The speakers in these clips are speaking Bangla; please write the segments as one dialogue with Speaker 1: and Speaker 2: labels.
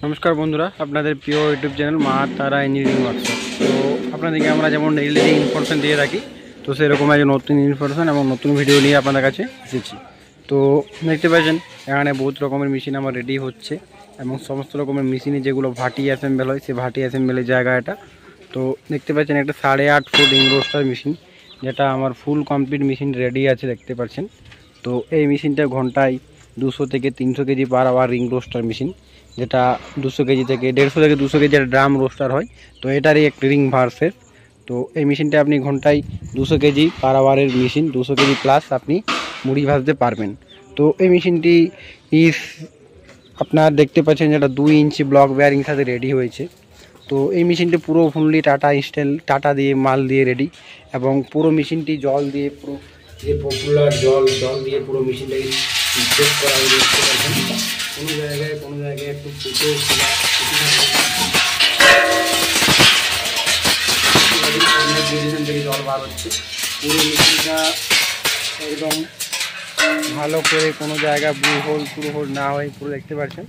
Speaker 1: নমস্কার বন্ধুরা, আপনাদের প্রিয় ইউটিউব চ্যানেল মা তারা ইঞ্জিনিয়ারিং ওয়ার্কশপ। তো আপনাদেরকে আমরা যেমন ডেইলি ইনফরমেশন দিয়ে থাকি, তো সেরকম আজ নতুন ইনফরমেশন এবং নতুন ভিডিও নিয়ে আপনাদের কাছে এসেছি। তো দেখতে পাচ্ছেন এখানে বহুত রকমের মেশিন আমার রেডি হচ্ছে এবং সমস্ত রকমের মেশিনে যেগুলো ভাটি অ্যাসেম্বল হয় সেই ভাটি অ্যাসেম্বলের জায়গা এটা। তো দেখতে পাচ্ছেন একটা 8.5 ফুট রিং রোস্টার মেশিন, যেটা আমার ফুল কমপ্লিট মেশিন রেডি আছে দেখতে পাচ্ছেন। তো এই মেশিনটা ঘন্টায় 200 থেকে 300 KG per hour ring roaster machine, যেটা 200 কেজি থেকে 150 থেকে 200 কেজি ড্রাম রোস্টার হয়। তো এটারই এক রিং ভার্সের। তো এই মেশিনটা আপনি ঘন্টায় 200 কেজি পার আওয়ারের মেশিন, 200 কেজি প্লাস আপনি মুড়ি ভাজতে পারবেন। তো এই মেশিনটি আপনার দেখতে পাচ্ছেন যেটা 2 ইঞ্চি ব্লক বেয়ারিং সাথে রেডি হয়েছে। তো এই মেশিনটি পুরো ফুললি টাটা দিয়ে মাল দিয়ে রেডি, এবং পুরো মেশিনটি জল দিয়ে পুরো যে পপুলার জল দিয়ে পুরো মেশিনটাকে চেক করা হয়ে দেখতে পাচ্ছেন। কোনো জায়গায় একটু ফুটো থেকে জল বার হচ্ছে। পুরো মেশিনটা একদম ভালো করে কোনো জায়গায় পুরো হোল না হয় পুরো দেখতে পাচ্ছেন।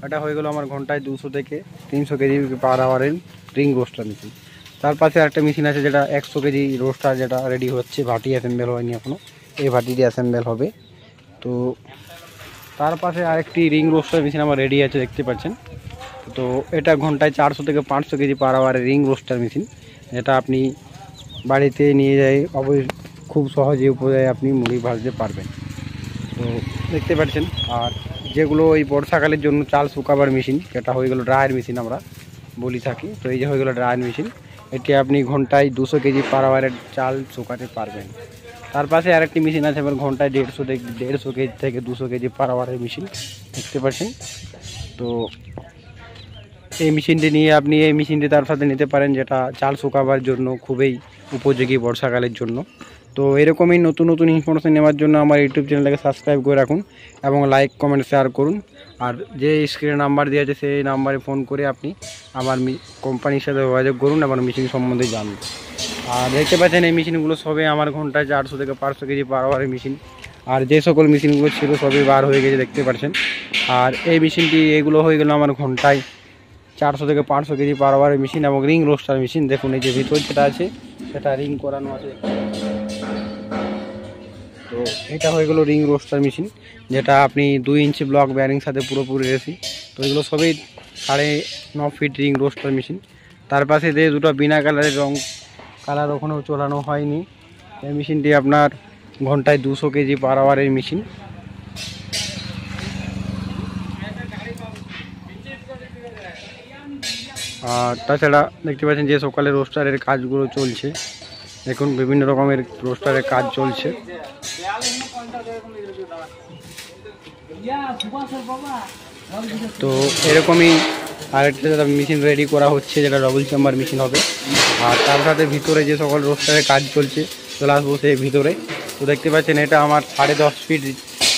Speaker 1: এটা হয়ে গেল আমার ঘন্টায় 200 থেকে 300 কেজি পার আওয়ারের রিং রোস্টার মেশিন। তার পাশে একটা মেশিন আছে যেটা 100 কেজি রোস্টার, যেটা রেডি হচ্ছে, ভাটি অ্যাসেম্বল হয়নি এখনও, এই ভাটিটি অ্যাসেম্বল হবে। তো তার পাশে আরেকটি রিং রোস্টার মেশিন আমার রেডি আছে দেখতে পাচ্ছেন। তো এটা ঘন্টায় 400 থেকে 500 কেজি পার আওয়ারের রিং রোস্টার মেশিন, যেটা আপনি বাড়িতে নিয়ে যায় খুব সহজে উপরে আপনি মুড়ি ভাজতে পারবেন। তো দেখতে পাচ্ছেন। আর যেগুলো এই বর্ষাকালের জন্য চাল শুকাবার মেশিন, যেটা হয়ে গেল ড্রায়ার মেশিন আমরা বলি থাকি। তো এই যে হয়ে গেল ড্রায়ার মেশিন, এটি আপনি ঘন্টায় 200 কেজি পার আওয়ারের চাল শুকাতে পারবেন। তার পাশে আরেকটি মেশিন আছে আমার ঘন্টায় 150 কেজি থেকে 200 কেজি পার আওয়ারের মেশিন দেখতে পাচ্ছেন। তো এই মেশিনটি নিয়ে আপনি এই মেশিনটি তার সাথে নিতে পারেন, যেটা চাল শুকাবার জন্য খুবই উপযোগী বর্ষাকালের জন্য। তো এরকমই নতুন নতুন ইনফরমেশন নেওয়ার জন্য আমার ইউটিউব চ্যানেলটাকে সাবস্ক্রাইব করে রাখুন এবং লাইক কমেন্ট শেয়ার করুন। আর যে স্ক্রিনে নাম্বার দেওয়া আছে সেই নাম্বারে ফোন করে আপনি আমার কোম্পানির সাথে যোগাযোগ করুন এবং মেশিন সম্বন্ধে জানুন। আর দেখতে পাচ্ছেন এই মেশিনগুলো সবই আমার ঘন্টায় 400 থেকে 500 কেজি পার আওয়ারের মেশিন। আর যে সকল মেশিনগুলো ছিল সবই বার হয়ে গেছে দেখতে পাচ্ছেন। আর এই মেশিনটি এগুলো হয়ে গেল আমার ঘন্টায় 400 থেকে 500 কেজি পার আওয়ারের মেশিন এবং রিং রোস্টার মেশিন। দেখুন এই যে ভিতর যেটা আছে সেটা রিং করানো আছে। তো এটা হয়ে গেল রিং রোস্টার মেশিন, যেটা আপনি 2 ইঞ্চি ব্লক বেয়ারিং সাথে পুরোপুরি রেসি। তো এগুলো সবই 9.5 ফিট রিং রোস্টার মেশিন। তার পাশে যে দুটো বিনা কালারের কালার ওখানেও চলানো হয়নি। এই মেশিনটি আপনার ঘন্টায় 200 কেজি পার আওয়ারের মেশিন। আর তাছাড়া দেখতে পাচ্ছেন যে সকালে রোস্টারের কাজগুলো চলছে, দেখুন বিভিন্ন রকমের রোস্টারের কাজ চলছে। তো এরকমই আরেকটা মেশিন রেডি করা হচ্ছে, যেটা ডবল চেম্বার মেশিন হবে। আর তার সাথে ভিতরে যে সকল রোস্টারের কাজ চলছে চলে আসবো সেই ভিতরে। তো দেখতে পাচ্ছেন এটা আমার 10.5 ফিট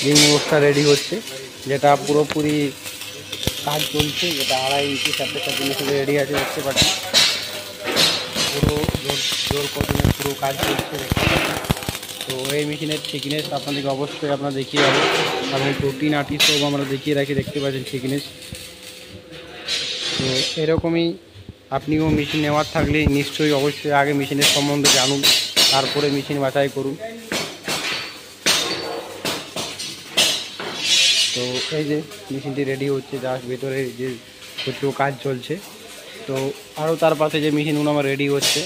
Speaker 1: রিং রোস্টার রেডি হচ্ছে, যেটা পুরোপুরি কাজ চলছে, যেটা 2.5 ইঞ্চি সাথে মেশিন রেডি আছে দেখতে পাচ্ছেন। পুরো জোর কদমে পুরো কাজ চলছে দেখতে পাচ্ছেন। তো এই মেশিনের থিকনেস আপনাদেরকে অবশ্যই আপনারা দেখিয়ে যাবো এবং 14-18 সব আমরা দেখিয়ে রাখি দেখতে পাচ্ছেন থিকনেস। তো এরকমই আপনিও মেশিন নেওয়ার থাকলে নিশ্চয়ই অবশ্যই আগে মেশিনের সম্বন্ধে জানুন, তারপরে মেশিন বাছাই করুন। তো এই যে মেশিনটি রেডি হচ্ছে, জাস্ট ভেতরে যে প্রচুর কাজ চলছে। তো আরও তার পাশে যে মেশিনগুলো আমার রেডি হচ্ছে,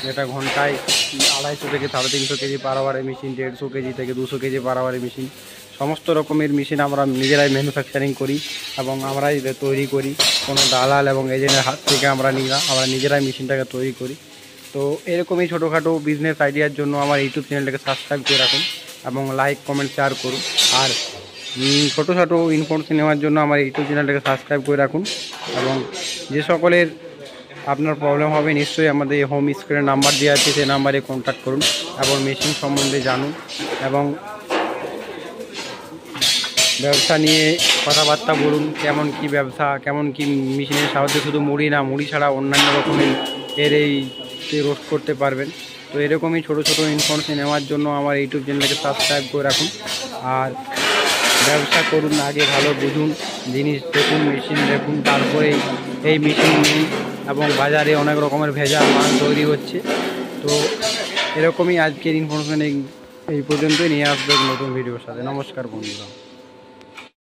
Speaker 1: যেটা ঘন্টায় 250 থেকে 350 কেজি পার আওয়ারের মেশিন, 150 কেজি থেকে 200 কেজি পার আওয়ারের মেশিন, সমস্ত রকমের মেশিন আমরা নিজেরাই ম্যানুফ্যাকচারিং করি এবং আমরাই তৈরি করি। কোনো দালাল এবং এজেন্টের হাত থেকে আমরা নিজেরাই মেশিনটাকে তৈরি করি। তো এরকমই ছোটোখাটো বিজনেস আইডিয়ার জন্য আমার ইউটিউব চ্যানেলটাকে সাবস্ক্রাইব করে রাখুন এবং লাইক কমেন্ট শেয়ার করুন। আর ছোটো ইনফরমেশন নেওয়ার জন্য আমার ইউটিউব চ্যানেলটাকে সাবস্ক্রাইব করে রাখুন। এবং যে সকলের আপনার প্রবলেম হবে নিশ্চয়ই আমাদের হোম স্ক্রিনের নাম্বার দেওয়া আছে, সেই নাম্বারে কন্ট্যাক্ট করুন এবং মেশিন সম্বন্ধে জানুন এবং ব্যবসা নিয়ে কথাবার্তা বলুন। কেমন কি ব্যবসা, কেমন কি মেশিনের সাহায্যে শুধু মুড়ি না, মুড়ি ছাড়া অন্যান্য রকমের এই রোস্ট করতে পারবেন। তো এরকমই ছোটো ইনফরমেশন নেওয়ার জন্য আমার ইউটিউব চ্যানেলটাকে সাবস্ক্রাইব করে রাখুন। আর ব্যবসা করুন আগে ভালো বুঝুন, জিনিস দেখুন, মেশিন দেখুন, তারপরে এই মেশিন নিন। এবং বাজারে অনেক রকমের ভেজাল মাল তৈরি হচ্ছে। তো এরকমই আজকের ইনফরমেশন এই পর্যন্তই, নিয়ে আসবে নতুন ভিডিওর সাথে। নমস্কার বন্ধুরা।